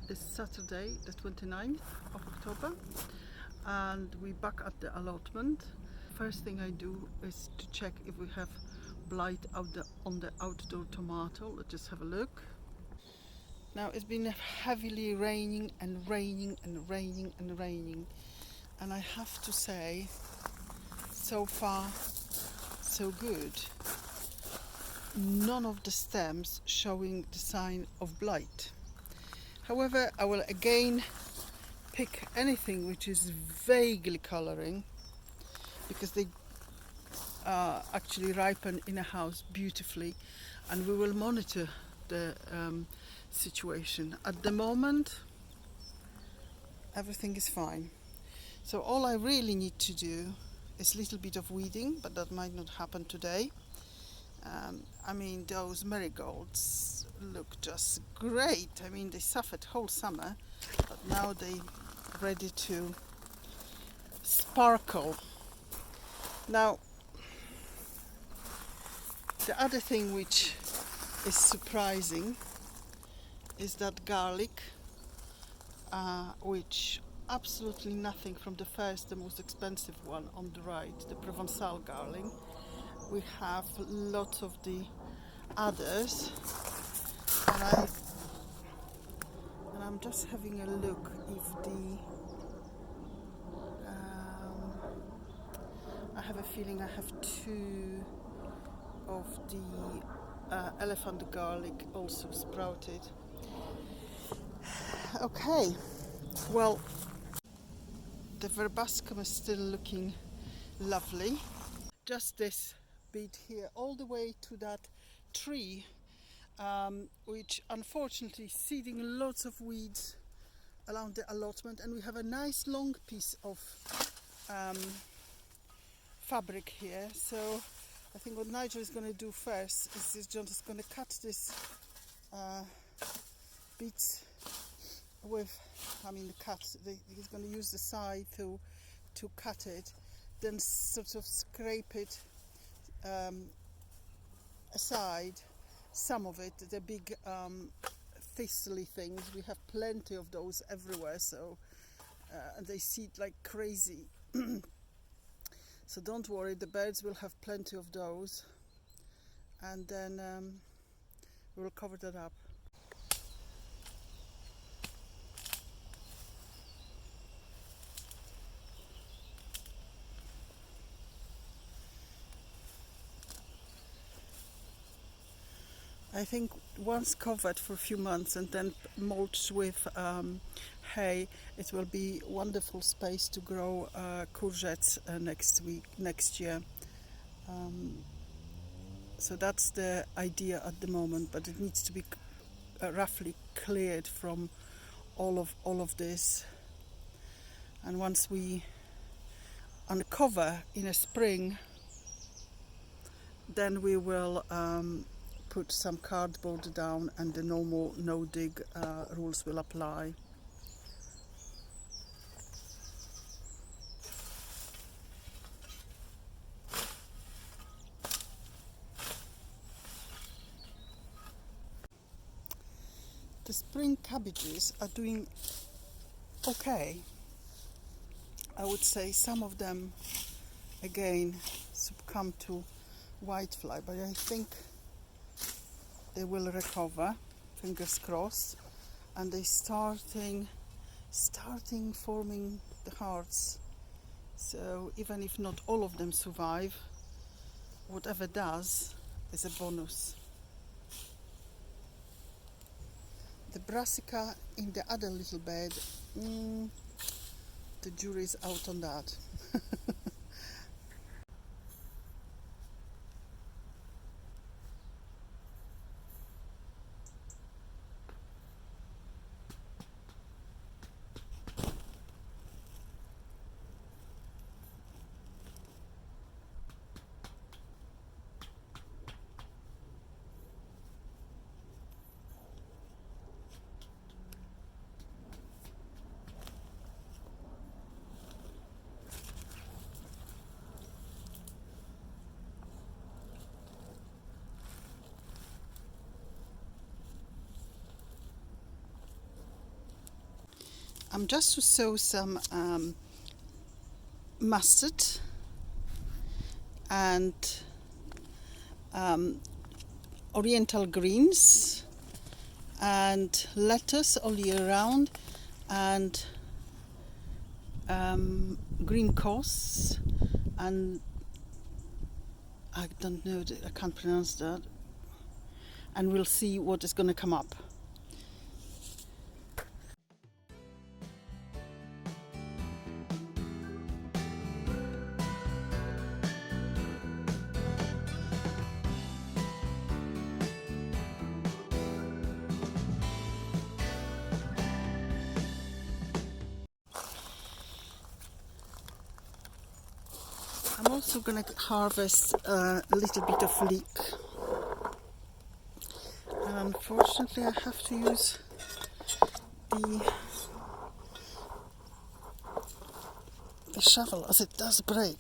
is Saturday the 29th of October and we're back at the allotment. First thing I do is to check if we have blight on the outdoor tomato. Let's just have a look. Now it's been heavily raining and raining and raining and raining, and I have to say, so far so good. None of the stems showing the sign of blight. However, I will again pick anything which is vaguely colouring, because they actually ripen in a house beautifully, and we will monitor the situation. At the moment everything is fine, so all I really need to do is a little bit of weeding, but that might not happen today. I mean, those marigolds look just great. I mean, they suffered whole summer, but now they're ready to sparkle. Now, the other thing which is surprising is that garlic, which absolutely nothing from the first, the most expensive one on the right, the Provençal garlic. We have lots of the others, and I'm just having a look if the I have a feeling I have two of the elephant garlic also sprouted. Okay, well, the verbascum is still looking lovely. Just this bit here, all the way to that tree, which unfortunately is seeding lots of weeds around the allotment, and we have a nice long piece of fabric here. So I think what Nigel is going to do first is he's just going to cut this bits with, he's going to use the scythe to cut it, then sort of scrape it aside, some of it, the big thistly things. We have plenty of those everywhere, so and they seed like crazy. So don't worry, the birds will have plenty of those, and then we'll cover that up. I think once covered for a few months and then mulched with hay, it will be wonderful space to grow courgettes next year. So that's the idea at the moment, but it needs to be roughly cleared from all of this. And once we uncover in a spring, then we will put some cardboard down, and the normal no-dig rules will apply. The spring cabbages are doing okay. I would say some of them again succumb to whitefly, but I think they will recover, fingers crossed, and they starting forming the hearts. So even if not all of them survive, whatever does is a bonus. The brassica in the other little bed, the jury's out on that. I'm just to sow some mustard and oriental greens and lettuce all year round, and green course, and I don't know, I can't pronounce that, and we'll see what is going to come up. I'm also going to harvest a little bit of leek. And unfortunately I have to use the shovel as it does break.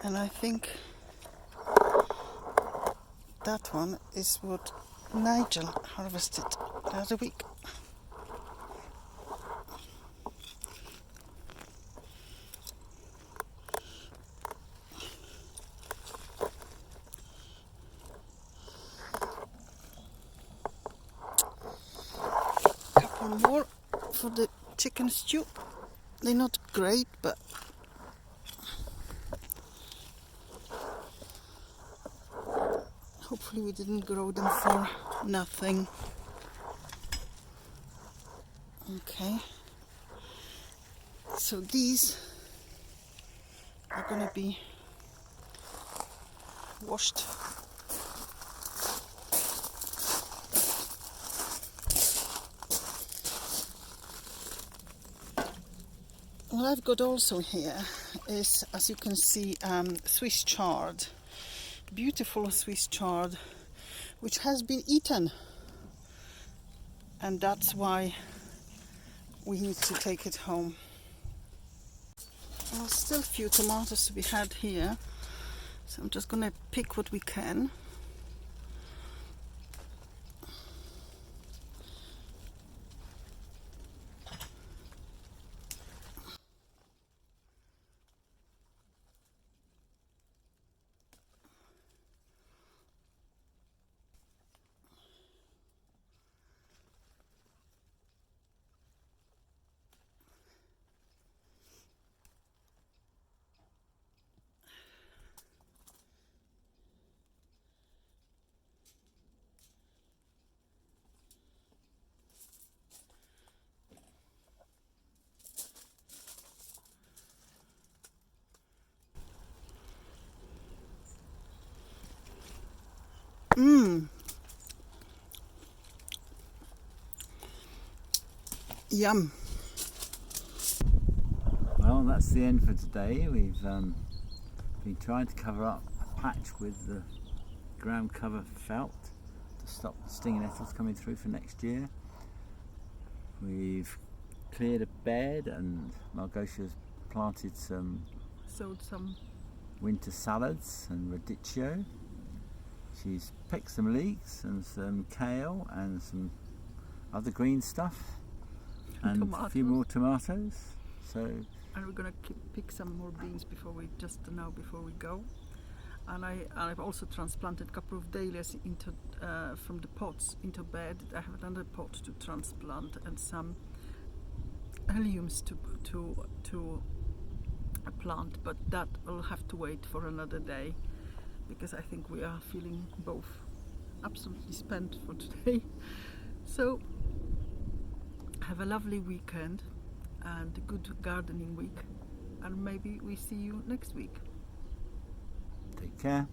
And I think that one is what Nigel harvested the other week. Couple more for the chicken stew. They're not great, but hopefully we didn't grow them for nothing. Okay, so these are going to be washed. What I've got also here is, as you can see, Swiss chard. Beautiful Swiss chard, which has been eaten, and that's why we need to take it home. Well, still a few tomatoes to be had here, so I'm just going to pick what we can. Yum. Well, that's the end for today. We've been trying to cover up a patch with the ground cover felt to stop the stinging nettles coming through for next year. We've cleared a bed, and Malgosia's planted Sowed some winter salads and radicchio. She's picked some leeks and some kale and some other green stuff and tomatoes. A few more tomatoes. So, and we're gonna pick some more beans before we go. And I've also transplanted a couple of dahlias into from the pots into bed. I have another pot to transplant and some alliums to plant, but that will have to wait for another day, because I think we are feeling both absolutely spent for today. So have a lovely weekend and a good gardening week, and maybe we see you next week. take care.